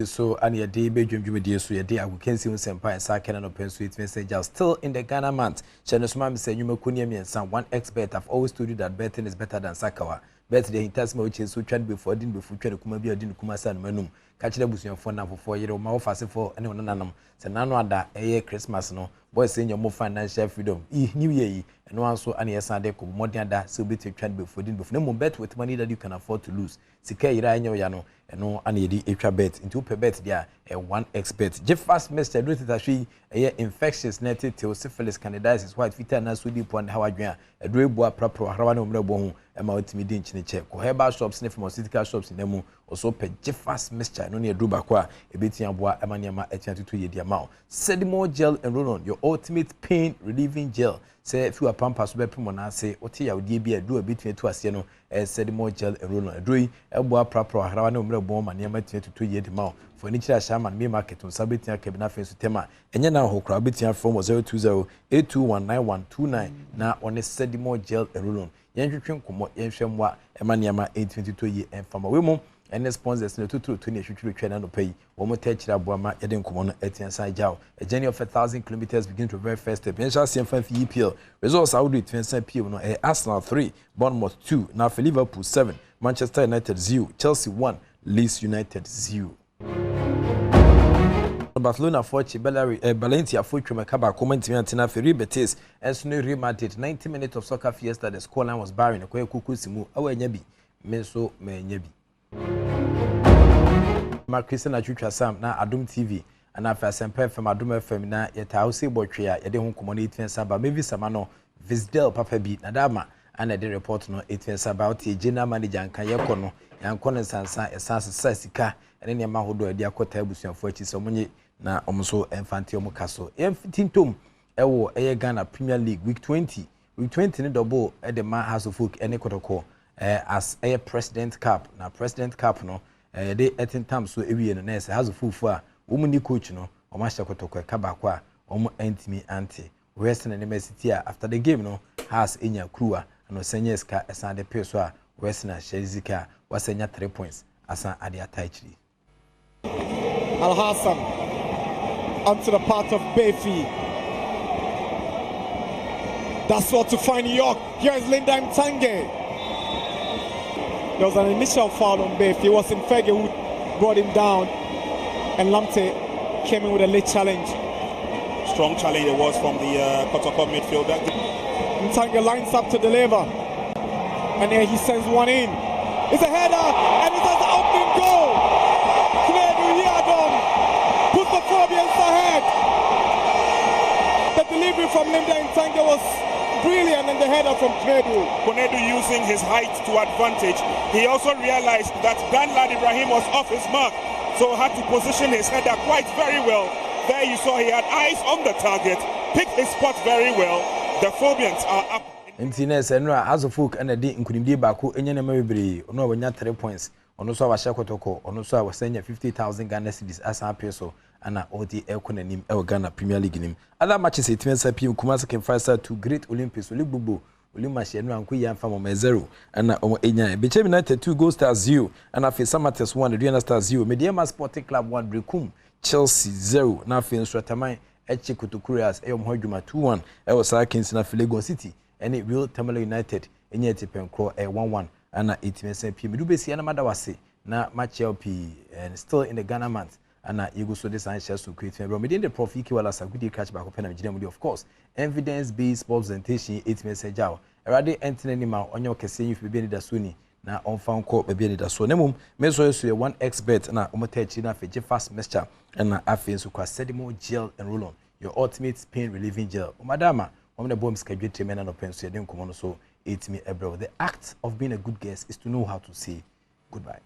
So and your day bedroom you so your day I can see sempa and second and open sweet message still in the Ghana month. Chenosma say you mekunia me and some one expert. I've always told you that betting is better than sakawa. Bet the intasma which is so trend before din before trend kuma bi odin kuma san manum. Catch the busuan for now for 4 years ma offer for any one nanam. Se nano ada eye Christmas no. Boy saying your more financial freedom. New year and one so any Sunday ko more than that so bit trend before din before no bet with money that you can afford to lose. Sika ira enyo ya no. No ani di extra bet into per bet there a one expert je fast mr do it actually a infectious netted till syphilis candidiasis white fetal na so deep on how adwan a do ebo apropro harawa na omrebo hu e ma otimi di nchine che ko herbal shops ne pharmaceutical shops ne mu also per je fast mr no ne do bako a e beti aboa e ma ne ma etiatutu ye dia ma sedimo gel and roll on your ultimate pain relieving gel say if you are pampas be primo na say oti ya odie bi adu abetumi to ase no sedimo gel and roll on adoi ebo apropro harawa na omrebo ma ne ma etiatutu ye dia ma for any chira shaman me market on sabetia kebina fensu tema enye na ho kra betia from 02082199129 na on sedimo gel and roll on yenhwetwe nkomo yenhwemwa ema niama 822 ye enfama we mu ene sponsors na tuturu to ne hwetwe twa na no pay wo mo ta chira boama yede nkomo no etiansan jaw a journey of 1,000 kilometers begin to very first step yenhwa CM5 EPL results out it etiansan PL no Arsenal 3 Bournemouth 2 na for Liverpool 7 Manchester United 0 Chelsea 1 Leeds United 0 Barcelona for Valencia for Chumacaba commenting Antina Ferri Betis and Sunu Real Madrid 90 minutes of soccer fiesta the scoreline was barren akwa kuku simu awa nyabi menso me nyabi Ma Christian Achutwa Sam na Adom TV and afa sempa FM Adom FM na yeta house botwe a yede ho komo na etwensa ba mevi sama no Visdel papa bi na dama ana de report no etwensa ba oti general manager nkan yekɔ no yankɔ no sansa esansa sika ene ne ma hodo ade akɔta abusuafo achi so monye na omso enfante omukaso emfitintom ewo eye Ghana Premier League week 20 ne double e de ma House of Folk ene kotoko as a President Cup na President Cup no de etintam so ewie no na ese House of Folk a omuni coach no omahya kotoko e kabako a omo antimi ante Western and City after the game no has enya crew no senyeska esande peso a Western Shezika wasenya 3 points asa ade ataichiri Al Hassan onto the part of Bayfi. That's what to find York. Here is Linda Mtange. There was an initial foul on Bayfi. It was Infege who brought him down, and Lamte came in with a late challenge. Strong challenge it was from the Kotoko midfielder. Mtange lines up to deliver, and here he sends one in. It's a header, and it's an opening goal. Adom put the Fabians ahead. The delivery from Linda Mtange was brilliant, and the header from Knedu. Knedu using his height to advantage. He also realized that Dan Lad Ibrahim was off his mark, so had to position his header quite very well. There you saw he had eyes on the target, picked his spot very well. The Fabians are up. Intines enra House of Folk and the nkunimdi baako enye na mebere ono awanya 3 points. Ono so awahya kotoko ono so awasenya 50,000 Ghana cedis asa peso ana odi ekonanim e Ghana Premier League nim other matches etmensa pm Kumasi can fight to Great Olympics Olugbobo Olimashe no anko ya mfamo 0 ana omo enya Bechem United 2 Gold Stars 0 ana fe Samates 1 Aduana Stars 0 Mediama Sporting Club 1 Brekum Chelsea 0 na fe Nsrataman eche Kotokurias e omhodwuma 2-1 e wo Sarkins na Lagos City ene Real Tamale United enye tepenkro 1-1 ana 8 pm do be see na madawase na match LP and still in the Ghana month ana yego so this and share so create from within the prof equal sa good catch back open Nigeria of course evidence based presentation 8 message out already entering anima onyo kese you be da so ni na on fan call be da so na mum me so so one expert na omotachi na feje fast mixture na afi so kwa sedimo gel and roll on your ultimate pain relieving gel madama the bomb schedule treatment no pen so yedin komo no so it me ebro. The act of being a good guest is to know how to say goodbye.